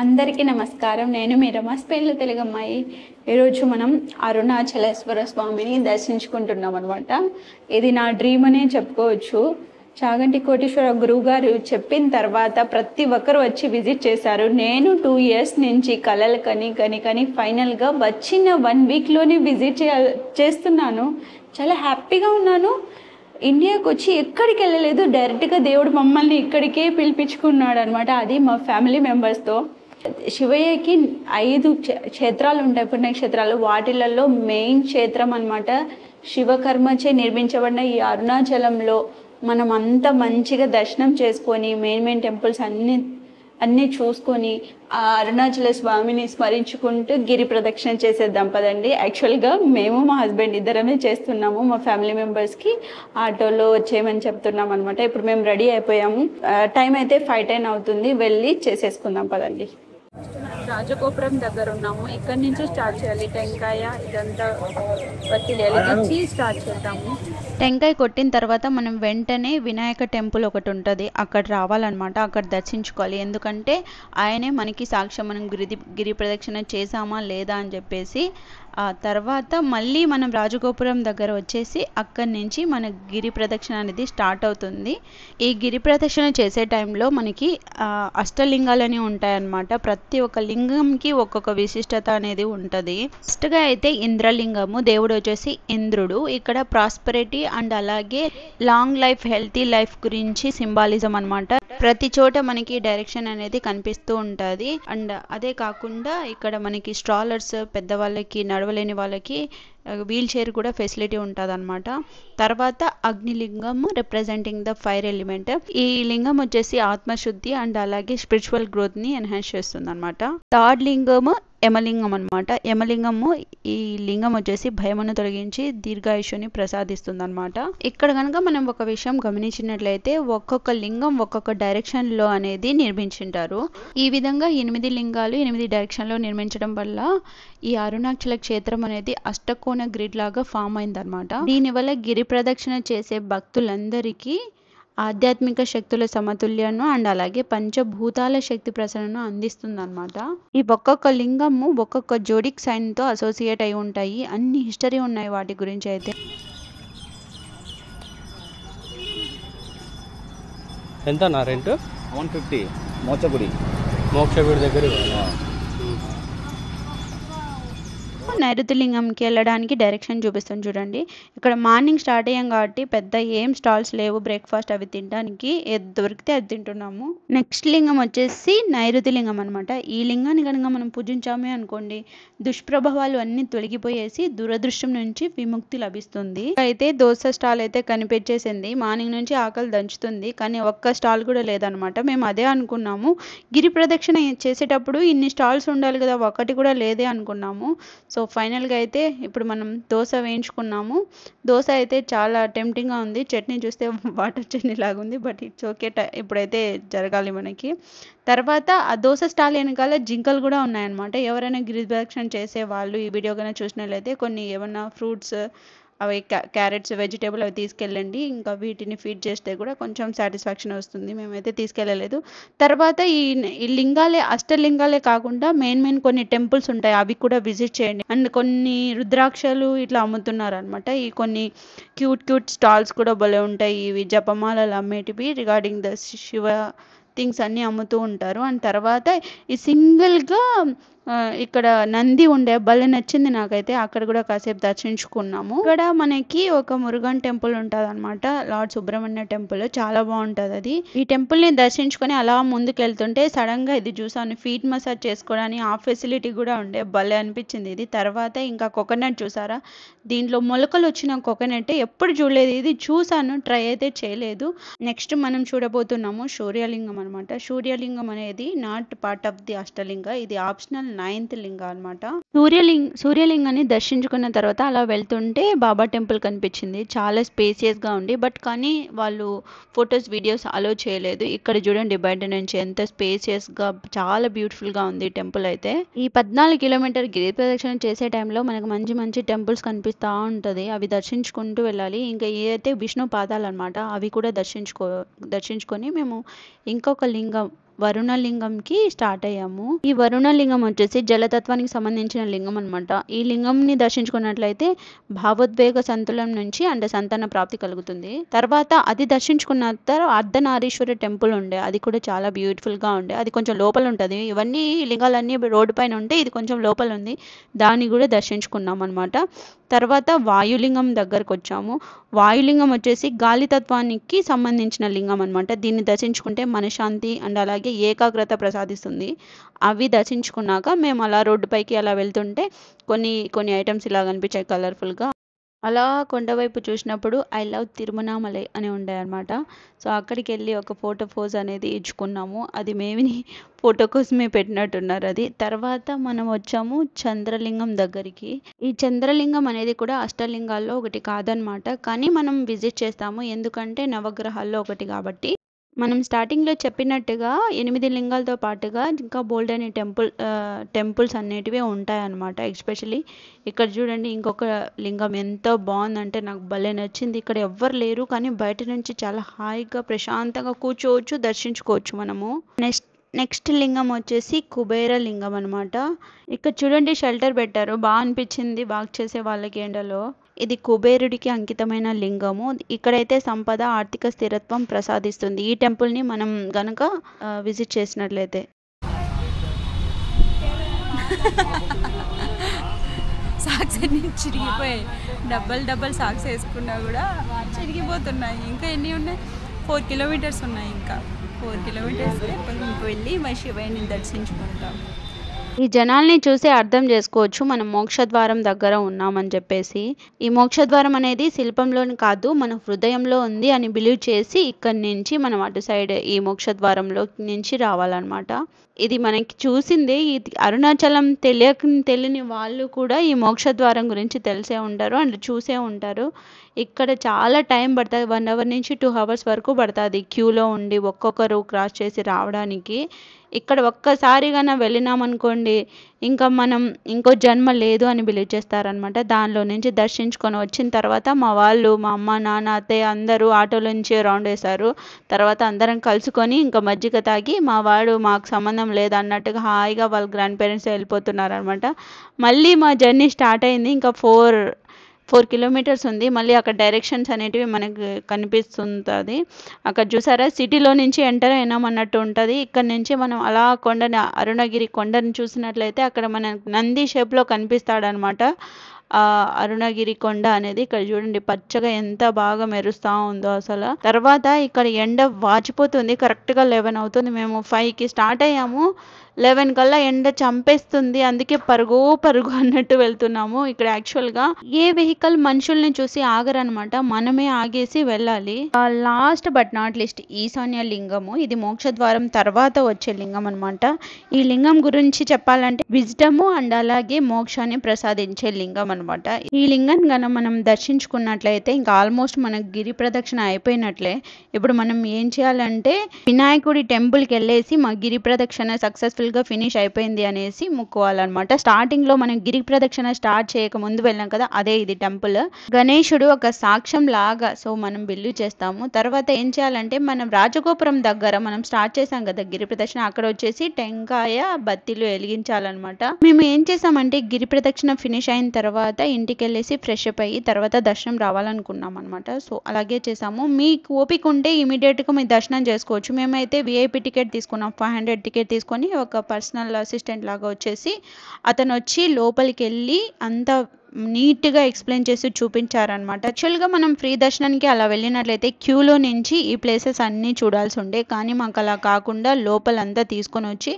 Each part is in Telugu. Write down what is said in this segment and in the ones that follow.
అందరికీ నమస్కారం. నేను మీ రమాస్పేట్ల తెలుగమ్మాయి. ఈరోజు మనం అరుణాచలేశ్వర స్వామిని దర్శించుకుంటున్నాం అనమాట. ఇది నా డ్రీమ్ అనే చెప్పుకోవచ్చు. చాగంటి కోటేశ్వర గురువు గారు చెప్పిన తర్వాత ప్రతి ఒక్కరు వచ్చి విజిట్ చేశారు. నేను 2 years నుంచి కలలు కని ఫైనల్గా వచ్చిన 1 weekలోనే విజిట్ చేస్తున్నాను. చాలా హ్యాపీగా ఉన్నాను. ఇండియాకి వచ్చి ఎక్కడికి వెళ్ళలేదు, డైరెక్ట్గా దేవుడు మమ్మల్ని ఇక్కడికే పిలిపించుకున్నాడు అనమాట. అది మా ఫ్యామిలీ మెంబర్స్తో. శివయ్యకి 5 క్షేత్రాలు ఉంటాయి, పుణ్యక్షేత్రాలు. వాటిలలో మెయిన్ క్షేత్రం అనమాట శివకర్మచే నిర్మించబడిన ఈ అరుణాచలంలో మనం అంత మంచిగా దర్శనం చేసుకొని మెయిన్ టెంపుల్స్ అన్నీ చూసుకొని ఆ అరుణాచల స్వామిని స్మరించుకుంటూ గిరి ప్రదక్షిణ చేసేద్దాం పదండి. యాక్చువల్గా మేము మా హస్బెండ్ ఇద్దరమే చేస్తున్నాము. మా ఫ్యామిలీ మెంబర్స్కి ఆటోలో వచ్చేయమని చెప్తున్నాం అనమాట. ఇప్పుడు మేము రెడీ అయిపోయాము. టైం అయితే 5:10 అవుతుంది. వెళ్ళి చేసేసుకుందాం పదండి. రాజగోపురం దగ్గర ఉన్నాము. ఇక్కడ నుంచి స్టార్ట్ చేయాలి. టెంకాయ ఇదంతా వచ్చి స్టార్ట్ చేద్దాము. టెంకాయ కొట్టిన తర్వాత మనం వెంటనే వినాయక టెంపుల్ ఒకటి ఉంటుంది, అక్కడ రావాలన్నమాట. అక్కడ దర్శించుకోవాలి. ఎందుకంటే ఆయనే మనకి సాక్ష్యం, మనం గిరి ప్రదక్షిణ చేసామా లేదా అని చెప్పేసి. ఆ తర్వాత మళ్ళీ మనం రాజగోపురం దగ్గర వచ్చేసి అక్కడి నుంచి మన గిరి ప్రదక్షిణ అనేది స్టార్ట్ అవుతుంది. ఈ గిరి ప్రదక్షిణ చేసే టైంలో మనకి అష్టలింగాలని ఉంటాయన్నమాట. ప్రతి ఒక్క లింగంకి ఒక్కొక్క విశిష్టత అనేది ఉంటుంది. ఫస్ట్గా అయితే ఇంద్రలింగము, దేవుడు వచ్చేసి ఇంద్రుడు. ఇక్కడ ప్రాస్పరిటీ అండ్ అలాగే లాంగ్ లైఫ్, హెల్తీ లైఫ్ గురించి సింబాలిజం అనమాట. ప్రతి చోట మనకి డైరెక్షన్ అనేది కనిపిస్తూ ఉంటుంది. అండ్ అదే కాకుండా ఇక్కడ మనకి స్ట్రాలర్స్, పెద్దవాళ్ళకి, నడవలేని వాళ్ళకి వీల్ చైర్ కూడా ఫెసిలిటీ ఉంటుంది అనమాట. తర్వాత Agnilingam representing the fire element. ఈ లింగం వచ్చేసి ఆత్మశుద్ధి అండ్ అలాగే స్పిరిచువల్ గ్రోత్ ని ఎన్హాన్స్ చేస్తుంది అనమాట. థర్డ్ లింగము యమలింగం అనమాట. యమలింగము, ఈ లింగం వచ్చేసి భయమును తొలగించి దీర్ఘాయుష్యుని ప్రసాదిస్తుంది అనమాట. ఇక్కడ కనుక మనం ఒక విషయం గమనించినట్లయితే ఒక్కొక్క లింగం ఒక్కొక్క డైరెక్షన్ లో అనేది నిర్మించింటారు. ఈ విధంగా 8 లింగాలు 8 డైరెక్షన్ లో నిర్మించడం వల్ల ఈ అరుణాచల క్షేత్రం అనేది అష్టకోణ గ్రిడ్ లాగా ఫామ్ అయిందనమాట. దీనివల్ల గిరి ప్రదక్షిణ చేసే భక్తులందరికీ ఆధ్యాత్మిక శక్తుల సమతుల్యను అండ్ అలాగే పంచభూతాల శక్తి ప్రసరణను అందిస్తుంది అనమాట. ఈ ఒక్కొక్క లింగము ఒక్కొక్క జోడిక్ సైన్ తో అసోసియేట్ అయి ఉంటాయి. అన్ని హిస్టరీ ఉన్నాయి వాటి గురించి అయితే. ఎంత నా రెంట్? 150. మోక్షగుడి దగ్గర. నైరుతి లింగంకి వెళ్ళడానికి డైరెక్షన్ చూపిస్తాను చూడండి. ఇక్కడ మార్నింగ్ స్టార్ట్ అయ్యాం కాబట్టి పెద్ద ఏం స్టాల్స్ లేవు, బ్రేక్ఫాస్ట్ అవి తినడానికి. ఏది దొరికితే అది తింటున్నాము. నెక్స్ట్ లింగం వచ్చేసి నైరుతి లింగం అనమాట. ఈ లింగాన్ని కనుక మనం పూజించామే అనుకోండి, దుష్ప్రభావాలు అన్ని తొలగిపోయేసి దురదృష్టం నుంచి విముక్తి లభిస్తుంది. అయితే దోశ స్టాల్ అయితే కనిపించేసింది. మార్నింగ్ నుంచి ఆకలి దంచుతుంది, కానీ ఒక్క స్టాల్ కూడా లేదనమాట. మేము అదే అనుకున్నాము, గిరి ప్రదక్షిణ చేసేటప్పుడు ఇన్ని స్టాల్స్ ఉండాలి కదా, ఒకటి కూడా లేదే అనుకున్నాము. సో ఫైనల్గా అయితే ఇప్పుడు మనం దోశ వేయించుకున్నాము. దోశ అయితే చాలా టెంప్టింగ్గా ఉంది. చట్నీ చూస్తే వాటర్ చట్నీ లాగా ఉంది, బట్ ఇట్స్ ఓకే. ఇప్పుడైతే జరగాలి మనకి. తర్వాత ఆ దోశ స్టాల్ వెనకాల జింకలు కూడా ఉన్నాయన్నమాట. ఎవరైనా గిరి ప్రదక్షిణ చేసే వాళ్ళు ఈ వీడియో కన్నా చూసినట్లయితే కొన్ని ఏమన్నా ఫ్రూట్స్, అవి క్యారెట్స్, వెజిటేబుల్ అవి తీసుకెళ్ళండి. ఇంకా వీటిని ఫీడ్ చేస్తే కూడా కొంచెం సాటిస్ఫాక్షన్ వస్తుంది. మేమైతే తీసుకెళ్ళలేదు. తర్వాత ఈ లింగాలే, అష్టలింగాలే కాకుండా మెయిన్ కొన్ని టెంపుల్స్ ఉంటాయి, అవి కూడా విజిట్ చేయండి. అండ్ కొన్ని రుద్రాక్షలు ఇట్లా అమ్ముతున్నారు అనమాట. ఈ కొన్ని క్యూట్ స్టాల్స్ కూడా భలే ఉంటాయి. ఇవి జపమాలలు అమ్మేటివి, రిగార్డింగ్ ద శివ థింగ్స్ అన్నీ అమ్ముతూ ఉంటారు. అండ్ తర్వాత ఈ సింగిల్గా ఇక్కడ నంది ఉండే భలే నచ్చింది నాకైతే. అక్కడ కూడా కాసేపు దర్శించుకున్నాము. ఇక్కడ మనకి ఒక మురుగన్ టెంపుల్ ఉంటుంది అనమాట, లార్డ్ సుబ్రహ్మణ్య టెంపుల్. చాలా బాగుంటుంది అది. ఈ టెంపుల్ ని దర్శించుకొని అలా ముందుకు వెళ్తుంటే సడన్ గా ఇది చూసాను, ఫీట్ మసాజ్ చేసుకోవడానికి ఆ ఫెసిలిటీ కూడా ఉండే. భలే అనిపించింది ఇది. తర్వాత ఇంకా కోకోనట్ చూసారా, దీంట్లో మొలకలు వచ్చిన కోకోనట్ ఎప్పుడు చూడలేదు. ఇది చూసాను, ట్రై అయితే చేయలేదు. నెక్స్ట్ మనం చూడబోతున్నాము సూర్యలింగం అనమాట. సూర్యలింగం అనేది నాట్ పార్ట్ ఆఫ్ ది అష్టలింగ, ఇది ఆప్షనల్ 9th లింగ అనమాట. సూర్యలింగాన్ని దర్శించుకున్న తర్వాత అలా వెళ్తుంటే బాబా టెంపుల్ కనిపించింది. చాలా స్పేసియస్ గా ఉంది, బట్ కానీ వాళ్ళు ఫొటోస్, వీడియోస్ అలో చేయలేదు. ఇక్కడ చూడండి బయట నుంచి ఎంత స్పేసియస్ గా, చాలా బ్యూటిఫుల్ గా ఉంది టెంపుల్ అయితే. ఈ 14 కిలోమీటర్ గిరి ప్రదక్షిణ చేసే టైంలో మనకు మంచి టెంపుల్స్ కనిపిస్తూ ఉంటది. అవి దర్శించుకుంటూ వెళ్ళాలి. ఇంకా ఏదైతే విష్ణు పాదాలు అనమాట, అవి కూడా దర్శించుకొని మేము ఇంకొక లింగం వరుణలింగంకి స్టార్ట్ అయ్యాము. ఈ వరుణలింగం వచ్చేసి జలతత్వానికి సంబంధించిన లింగం అనమాట. ఈ లింగంని దర్శించుకున్నట్లయితే భావోద్వేగ సంతులనం నుంచి అంటే సంతాన ప్రాప్తి కలుగుతుంది. తర్వాత అది దర్శించుకున్న తర్వాత అర్ధనారీశ్వర టెంపుల్ ఉండే, అది కూడా చాలా బ్యూటిఫుల్ గా ఉండే. అది కొంచెం లోపల ఉంటుంది. ఇవన్నీ లింగాలన్నీ రోడ్డు పైన ఉంటే ఇది కొంచెం లోపల ఉంది, దాన్ని కూడా దర్శించుకున్నాం అనమాట. తర్వాత వాయులింగం దగ్గరకు వచ్చాము. వాయులింగం వచ్చేసి గాలితత్వానికి సంబంధించిన లింగం అనమాట. దీన్ని దర్శించుకుంటే మనశ్శాంతి అండ్ అలాగే ఏకాగ్రత ప్రసాదిస్తుంది. అవి దర్శించుకున్నాక మేము అలా రోడ్డుపైకి అలా వెళ్తుంటే కొన్ని ఐటమ్స్ ఇలా కనిపించాయి కలర్ఫుల్గా. అలా కొండవైపు చూసినప్పుడు ఐ లవ్ తిరుమనామలై అని ఉండే అనమాట. సో అక్కడికి వెళ్ళి ఒక ఫోటో పోజ్ అనేది ఇచ్చుకున్నాము. అది మేమిని ఫోటో కోసమే పెట్టినట్టున్నారు అది. తర్వాత మనం వచ్చాము చంద్రలింగం దగ్గరికి. ఈ చంద్రలింగం అనేది కూడా అష్టలింగాల్లో ఒకటి కాదనమాట, కానీ మనం విజిట్ చేస్తాము ఎందుకంటే నవగ్రహాల్లో ఒకటి కాబట్టి. మనం స్టార్టింగ్లో చెప్పినట్టుగా 8 లింగాలతో పాటుగా ఇంకా బోల్డ్ అనే టెంపుల్స్ అనేటివి ఉంటాయన్నమాట. ఎస్పెషలీ ఇక్కడ చూడండి ఇంకొక లింగం ఎంత బాగుందంటే నాకు భలే నచ్చింది. ఇక్కడ ఎవ్వరు లేరు కానీ బయట నుంచి చాలా హాయిగా ప్రశాంతంగా కూర్చోవచ్చు, దర్శించుకోవచ్చు మనము. నెక్స్ట్ లింగం వచ్చేసి కుబేర లింగం అనమాట. ఇక్కడ చూడండి షెల్టర్ పెట్టారు, బాగా అనిపించింది వాక్ చేసే వాళ్ళకి ఎండలో. ఇది కుబేరుడికి అంకితమైన లింగము. ఇక్కడైతే సంపద, ఆర్థిక స్థిరత్వం ప్రసాదిస్తుంది ఈ టెంపుల్ని మనం గనక విజిట్ చేసినట్లయితే. సాక్స్ అన్ని చిరిగిపోయాయి, డబ్బల్ సాక్స్ వేసుకున్నా కూడా చిరిగిపోతున్నాయి. ఇంకా ఎన్ని ఉన్నాయి? 4 కిలోమీటర్స్ ఉన్నాయి. ఇంకా 4 కిలోమీటర్స్ వెళ్ళి మా శివయ్యని దర్శించుకుంటాం. ఈ జనాల్ని చూసి అర్థం చేసుకోవచ్చు మనం మోక్షద్వారం దగ్గర ఉన్నామని చెప్పేసి. ఈ మోక్షద్వారం అనేది శిల్పంలోని కాదు మన హృదయంలో ఉంది అని బిలీవ్ చేసి ఇక్కడి నుంచి మనం అటు సైడ్ ఈ మోక్షద్వారంలో నుంచి రావాలన్నమాట. ఇది మనకి చూసిందే. ఇది అరుణాచలం తెలియని వాళ్ళు కూడా ఈ మోక్షద్వారం గురించి తెలిసే ఉంటారు అండ్ చూసే ఉంటారు. ఇక్కడ చాలా టైం పడుతుంది, 1 అవర్ నుంచి 2 అవర్స్ వరకు పడుతుంది క్యూలో ఉండి ఒక్కొక్కరు క్రాస్ చేసి రావడానికి. ఇక్కడ ఒక్కసారిగా వెళ్ళినామనుకోండి ఇంకా మనం ఇంకో జన్మ లేదు అని బిలీవ్ చేస్తారనమాట. దానిలో నుంచి దర్శించుకొని వచ్చిన తర్వాత మా అమ్మ నాన్న అత్తయ్య అందరూ ఆటోలో నుంచి రౌండ్ వేశారు. తర్వాత అందరం కలుసుకొని ఇంకా మజ్జిగ తాగి మాకు సంబంధం లేదు అన్నట్టుగా హాయిగా వాళ్ళ గ్రాండ్ పేరెంట్స్ వెళ్ళిపోతున్నారనమాట. మళ్ళీ మా జర్నీ స్టార్ట్ అయింది. ఇంకా 4 కిలోమీటర్స్ ఉంది. మళ్ళీ అక్కడ డైరెక్షన్స్ అనేటివి మనకు కనిపిస్తుంటుంది. అక్కడ చూసారా సిటీలో నుంచి ఎంటర్ అయినామన్నట్టు ఉంటుంది. ఇక్కడ నుంచి మనం అలా అరుణగిరి కొండని చూసినట్లయితే అక్కడ మన నంది షేప్లో కనిపిస్తాడనమాట. అరుణగిరి కొండ అనేది ఇక్కడ చూడండి పచ్చగా ఎంత బాగా మెరుస్తూ ఉందో అసలు. తర్వాత ఇక్కడ ఎండ వాచిపోతుంది. కరెక్ట్గా 11 అవుతుంది. మేము 5కి స్టార్ట్ అయ్యాము, 11 కల్లా ఎండ చంపేస్తుంది. అందుకే పరుగు అన్నట్టు వెళ్తున్నాము. ఇక్కడ యాక్చువల్గా ఏ వెహికల్ మనుషుల్ని చూసి ఆగరనమాట, మనమే ఆగేసి వెళ్ళాలి. లాస్ట్ బట్ నాట్ లీస్ట్ ఈశాన్య లింగము. ఇది మోక్షద్వారం తర్వాత వచ్చే లింగం అనమాట. ఈ లింగం గురించి చెప్పాలంటే విజ్డము అండ్ అలాగే మోక్షాన్ని ప్రసాదించే లింగం అనమాట. ఈ లింగాన్ని కనుక మనం దర్శించుకున్నట్లయితే ఇంకా ఆల్మోస్ట్ మనకు గిరి ప్రదక్షిణ అయిపోయినట్లే. ఇప్పుడు మనం ఏం చేయాలంటే వినాయకుడి టెంపుల్కి వెళ్ళేసి మా గిరి ప్రదక్షిణ సక్సెస్ఫుల్ గా ఫినిష్ అయిపోయింది అనేసి మొక్కుకోవాలన్నమాట. స్టార్టింగ్ లో మనం గిరి ప్రదక్షిణ స్టార్ట్ చేయక ముందు వెళ్ళాం కదా, అదే ఇది టెంపుల్. గణేశుడు ఒక సాక్ష్యం లాగా సో మనం బిలీవ్ చేస్తాము. తర్వాత ఏం చేయాలంటే మనం రాజగోపురం దగ్గర మనం స్టార్ట్ చేసాం కదా గిరి ప్రదక్షిణ, అక్కడ వచ్చేసి టెంకాయ బత్తిలు వెలిగించాలన్నమాట. మేము ఏం చేసామంటే గిరి ప్రదక్షిణ ఫినిష్ అయిన తర్వాత ఇంటికి వెళ్ళేసి ఫ్రెష్ అప్ అయ్యి తర్వాత దర్శనం రావాలనుకున్నాం అనమాట. సో అలాగే చేసాము. మీకు ఓపిక ఉంటే ఇమీడియట్ గా మీరు దర్శనం చేసుకోవచ్చు. మేమైతే విఐపి టికెట్ తీసుకున్నాం. 500 టికెట్ తీసుకొని ఒక పర్సనల్ అసిస్టెంట్ లాగా వచ్చేసి అతను వచ్చి లోపలికి వెళ్ళి అంతా నీట్గా ఎక్స్ప్లెయిన్ చేసి చూపించారనమాట. యాక్చువల్గా మనం ఫ్రీ దర్శనానికి అలా వెళ్ళినట్లయితే క్యూలో నుంచి ఈ ప్లేసెస్ అన్నీ చూడాల్సి ఉండే, కానీ మాకు అలా కాకుండా లోపలంతా తీసుకొని వచ్చి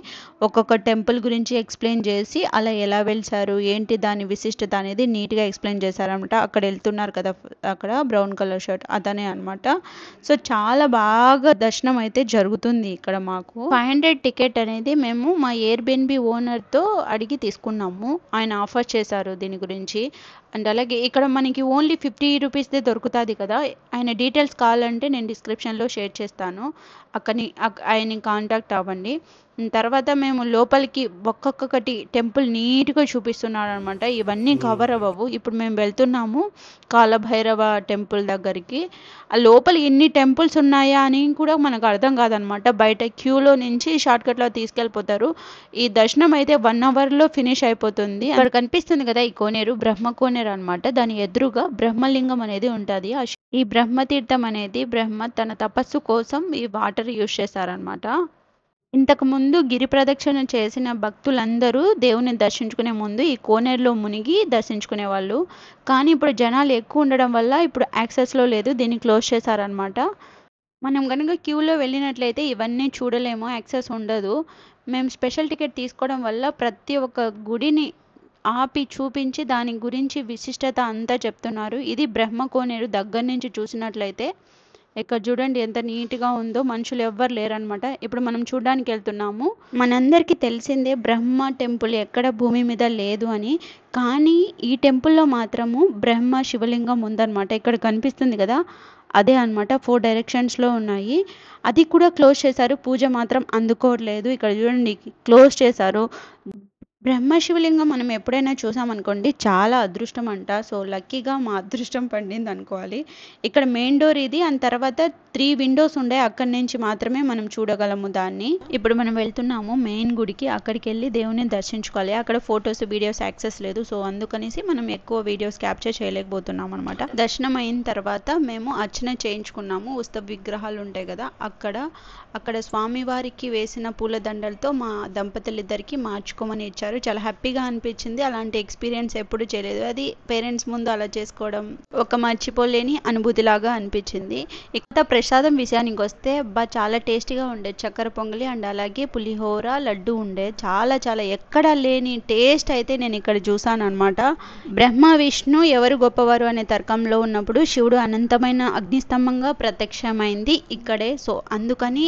ఒక్కొక్క టెంపుల్ గురించి ఎక్స్ప్లెయిన్ చేసి అలా ఎలా వెళ్తారు ఏంటి దాని విశిష్టత అనేది నీట్గా ఎక్స్ప్లెయిన్ చేశారనమాట. అక్కడ వెళ్తున్నారు కదా అక్కడ బ్రౌన్ కలర్ షర్ట్ అతనే అనమాట. సో చాలా బాగా దర్శనం అయితే జరుగుతుంది ఇక్కడ మాకు. 500 టికెట్ అనేది మేము మా ఎయిర్బిఎన్బి ఓనర్తో అడిగి తీసుకున్నాము. ఆయన ఆఫర్ చేశారు దీని గురించి. అండ్ అలాగే ఇక్కడ మనకి ఓన్లీ 50 రూపీస్దే దొరుకుతుంది కదా. ఆయన డీటెయిల్స్ కావాలంటే నేను డిస్క్రిప్షన్లో షేర్ చేస్తాను, ఆయన్ని కాంటాక్ట్ అవ్వండి. తర్వాత మేము లోపలికి ఒక్కొక్కటి టెంపుల్ నీట్గా చూపిస్తున్నాడు అనమాట. ఇవన్నీ కవర్ అవ్వవు. ఇప్పుడు మేము వెళ్తున్నాము కాలభైరవ టెంపుల్ దగ్గరికి. ఆ లోపల ఎన్ని టెంపుల్స్ ఉన్నాయా అని కూడా మనకు అర్థం కాదనమాట. బయట క్యూలో నుంచి షార్ట్కట్లో తీసుకెళ్ళిపోతారు. ఈ దర్శనం అయితే 1 అవర్లో ఫినిష్ అయిపోతుంది. అక్కడ కనిపిస్తుంది కదా ఈ కోనేరు, బ్రహ్మ కోనేరు అనమాట. దాని ఎదురుగా బ్రహ్మలింగం అనేది ఉంటుంది. ఈ బ్రహ్మతీర్థం అనేది బ్రహ్మ తన తపస్సు కోసం ఈ వాటర్ యూజ్ చేశారనమాట. ఇంతకుముందు గిరి ప్రదక్షిణ చేసిన భక్తులందరూ దేవుని దర్శించుకునే ముందు ఈ కోనేరులో మునిగి దర్శించుకునేవాళ్ళు. కానీ ఇప్పుడు జనాలు ఎక్కువ ఉండడం వల్ల ఇప్పుడు యాక్సెస్లో లేదు, దీన్ని క్లోజ్ చేశారనమాట. మనం కనుక క్యూలో వెళ్ళినట్లయితే ఇవన్నీ చూడలేము, యాక్సెస్ ఉండదు. మేము స్పెషల్ టికెట్ తీసుకోవడం వల్ల ప్రతి ఒక్క గుడిని ఆపి చూపించి దాని గురించి విశిష్టత అంతా చెప్తున్నారు. ఇది బ్రహ్మ కోనేరు దగ్గర నుంచి చూసినట్లయితే ఇక్కడ చూడండి ఎంత నీట్గా ఉందో. మనుషులు ఎవ్వరు లేరనమాట. ఇప్పుడు మనం చూడడానికి వెళ్తున్నాము. మనందరికీ తెలిసిందే బ్రహ్మ టెంపుల్ ఎక్కడ భూమి మీద లేదు అని, కానీ ఈ టెంపుల్లో మాత్రము బ్రహ్మ శివలింగం ఉందన్నమాట. ఇక్కడ కనిపిస్తుంది కదా అదే అనమాట. 4 డైరెక్షన్స్లో ఉన్నాయి. అది కూడా క్లోజ్ చేశారు, పూజ మాత్రం అందుకోవట్లేదు. ఇక్కడ చూడండి క్లోజ్ చేశారు. బ్రహ్మ శివలింగం మనం ఎప్పుడైనా చూసామనుకోండి చాలా అదృష్టం అంట. సో లక్కీగా మా అదృష్టం పండింది అనుకోవాలి. ఇక్కడ మెయిన్ డోర్ ఇది, అండ్ తర్వాత 3 విండోస్ ఉండే, అక్కడి నుంచి మాత్రమే మనం చూడగలము దాన్ని. ఇప్పుడు మనం వెళ్తున్నాము మెయిన్ గుడికి. అక్కడికి వెళ్ళి దేవుని దర్శించుకోవాలి. అక్కడ ఫొటోస్ వీడియోస్ యాక్సెస్ లేదు. సో అందుకనేసి మనం ఎక్కువ వీడియోస్ క్యాప్చర్ చేయలేకపోతున్నాం అనమాట. దర్శనం అయిన తర్వాత మేము అర్చన చేయించుకున్నాము. ఉత్సవ విగ్రహాలు ఉంటాయి కదా అక్కడ స్వామివారికి వేసిన పూలదండలతో మా దంపతులిద్దరికి మార్చుకోమని ఇచ్చారు. చాలా హ్యాపీగా అనిపించింది. అలాంటి ఎక్స్పీరియన్స్ ఎప్పుడు చేయలేదు. అది పేరెంట్స్ ముందు అలా చేసుకోవడం ఒక మర్చిపోలేని అనుభూతిలాగా అనిపించింది. ఇక ప్రసాదం విషయానికి వస్తే చాలా టేస్టీగా ఉండే. చక్కెర పొంగలి అండ్ అలాగే పులిహోర, లడ్డు ఉండే. చాలా ఎక్కడా లేని టేస్ట్ అయితే నేను ఇక్కడ చూసాను అనమాట. బ్రహ్మ విష్ణు ఎవరు గొప్పవారు అనే తర్కంలో ఉన్నప్పుడు శివుడు అనంతమైన అగ్నిస్తంభంగా ప్రత్యక్షమైంది ఇక్కడే. సో అందుకని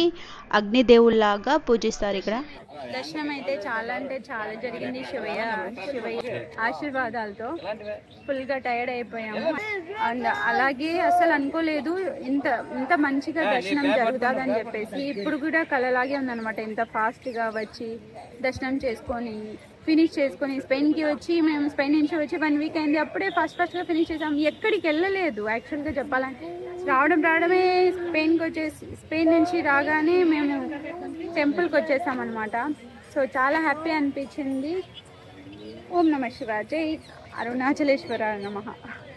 అగ్నిదేవుల్లాగా పూజిస్తారు ఇక్కడ. దర్శనం అయితే చాలా అంటే చాలా జరిగింది. శివయ్య ఆశీర్వాదాలతో ఫుల్గా టైర్డ్ అయిపోయాము. అండ్ అలాగే అసలు అనుకోలేదు ఇంత మంచిగా దర్శనం జరుగుతుందని చెప్పేసి. ఇప్పుడు కూడా కలలాగే ఉందన్నమాట. ఇంత ఫాస్ట్గా వచ్చి దర్శనం చేసుకొని ఫినిష్ చేసుకొని స్పెయిన్కి వచ్చి, మేము స్పెయిన్ నుంచి వచ్చి 1 వీక్ అయింది. అప్పుడే ఫాస్ట్గా ఫినిష్ చేసాం. ఎక్కడికి వెళ్ళలేదు యాక్చువల్గా చెప్పాలంటే. రావడమే స్పెయిన్ నుంచి రాగానే మేము టెంపుల్కి వచ్చేసాం అనమాట. సో చాలా హ్యాపీ అనిపించింది. ఓం నమ శివాయ, జై అరుణాచలేశ్వర నమః.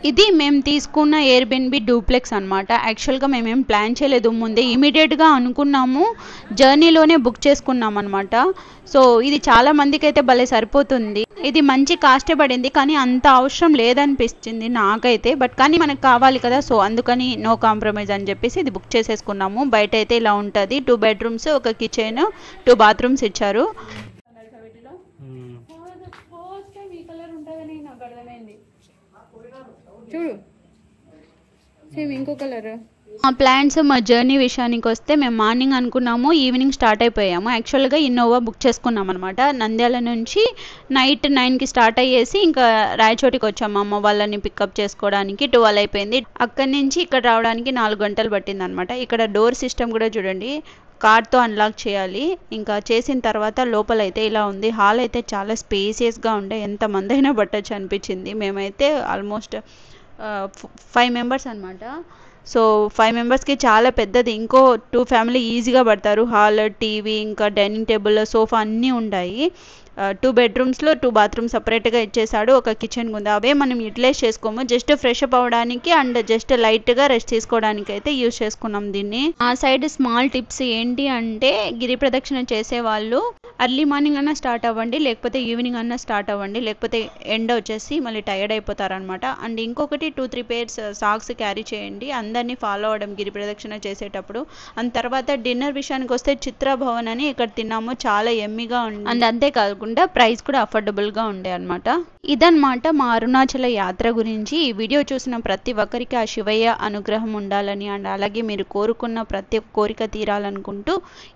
ఇది మేము తీసుకున్న ఎయిర్బిఎన్బి డూప్లెక్స్ అనమాట. యాక్చువల్గా మేమేం ప్లాన్ చేయలేదు ముందే, ఇమీడియట్గా అనుకున్నాము, జర్నీలోనే బుక్ చేసుకున్నాం అనమాట. సో ఇది చాలా మందికి అయితే భలే సరిపోతుంది. ఇది మంచి కాస్టే పడింది, కానీ అంత అవసరం లేదనిపించింది నాకైతే. కానీ మనకు కావాలి కదా, సో అందుకని నో కాంప్రమైజ్ అని చెప్పేసి ఇది బుక్ చేసేసుకున్నాము. బయట అయితే ఇలా ఉంటుంది. 2 బెడ్రూమ్స్, ఒక కిచెన్, 2 బాత్రూమ్స్ ఇచ్చారు. చూడు సేమ్ ఇంకో కలర్. మా ప్లాన్స్, మా జర్నీ విషయానికి వస్తే మేము మార్నింగ్ అనుకున్నాము, ఈవినింగ్ స్టార్ట్ అయిపోయాము. యాక్చువల్గా ఇన్నోవా బుక్ చేసుకున్నాం అనమాట. నంద్యాల నుంచి నైట్ 9కి స్టార్ట్ అయ్యేసి ఇంకా రాయచోటికి వచ్చాము అమ్మ వాళ్ళని పికప్ చేసుకోవడానికి. 12 అయిపోయింది. అక్కడి నుంచి ఇక్కడ రావడానికి 4 గంటలు పట్టింది అనమాట. ఇక్కడ డోర్ సిస్టమ్ కూడా చూడండి, కార్డ్తో అన్లాక్ చేయాలి. ఇంకా చేసిన తర్వాత లోపల అయితే ఇలా ఉంది. హాల్ అయితే చాలా స్పేసియస్గా ఉండే, ఎంతమంది అయినా పట్టచ్చు అనిపించింది. మేమైతే ఆల్మోస్ట్ 5 మెంబర్స్ అనమాట. సో 5 మెంబర్స్కి చాలా పెద్దది. ఇంకో 2 ఫ్యామిలీ ఈజీగా పడతారు. హాల్, టీవీ, ఇంకా డైనింగ్ టేబుల్, సోఫా అన్నీ ఉంటాయి. 2 బెడ్రూమ్స్లో 2 బాత్రూమ్స్ సపరేట్గా ఇచ్చేసాడు. ఒక కిచెన్ ఉంది. అవే మనం యూటిలైజ్ చేసుకోము, జస్ట్ ఫ్రెష్ అప్ అవ్వడానికి అండ్ జస్ట్ లైట్గా రెస్ట్ తీసుకోవడానికి అయితే యూజ్ చేసుకున్నాం దీన్ని. ఆ సైడ్ స్మాల్ టిప్స్ ఏంటి అంటే, గిరి ప్రదక్షిణ చేసే వాళ్ళు అర్లీ మార్నింగ్ అన్నా స్టార్ట్ అవ్వండి, లేకపోతే ఈవినింగ్ అన్నా స్టార్ట్ అవ్వండి, లేకపోతే ఎండ వచ్చేసి మళ్ళీ టైర్డ్ అయిపోతారనమాట. అండ్ ఇంకొకటి 2-3 పేర్స్ సాక్స్ క్యారీ చేయండి. అందరూ అందరినీ ఫాలో అవ్వడం గిరి ప్రదక్షిణ చేసేటప్పుడు. అండ్ తర్వాత డిన్నర్ విషయానికి వస్తే చిత్రభవన్ అని ఇక్కడ తిన్నాము, చాలా ఎమ్మిగా ఉంది. అండ్ అంతేకాకుండా ప్రైస్ కూడా అఫోర్డబుల్గా ఉండే అనమాట. ఇదన్నమాట మా అరుణాచల యాత్ర గురించి. ఈ వీడియో చూసిన ప్రతి ఒక్కరికి ఆ శివయ్య అనుగ్రహం ఉండాలని అండ్ అలాగే మీరు కోరుకున్న ప్రతి కోరిక తీరాలనుకుంటూ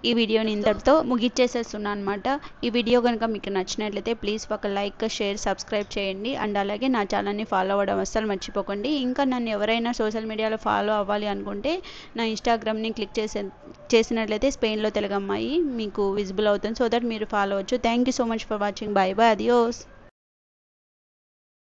ఈ వీడియోని ఇంతటితో ముగిచ్చేసేస్తున్నాను అనమాట. ఈ వీడియో కనుక మీకు నచ్చినట్లయితే ప్లీజ్ ఒక లైక్, షేర్, సబ్స్క్రైబ్ చేయండి. అండ్ అలాగే నా ఛానల్ని ఫాలో అవ్వడం అస్సలు మర్చిపోకండి. ఇంకా నన్ను ఎవరైనా సోషల్ మీడియాలో ఫాలో అవ్వాలి అనుకుంటే నా ఇన్స్టాగ్రామ్ని క్లిక్ చేసినట్లయితే స్పెయిన్లో తెలుగు అమ్మాయి మీకు విజిబుల్ అవుతుంది. సో దట్ మీరు ఫాలో అవ్వచ్చు. Thank you so much for watching. Bye bye, అదియోస్.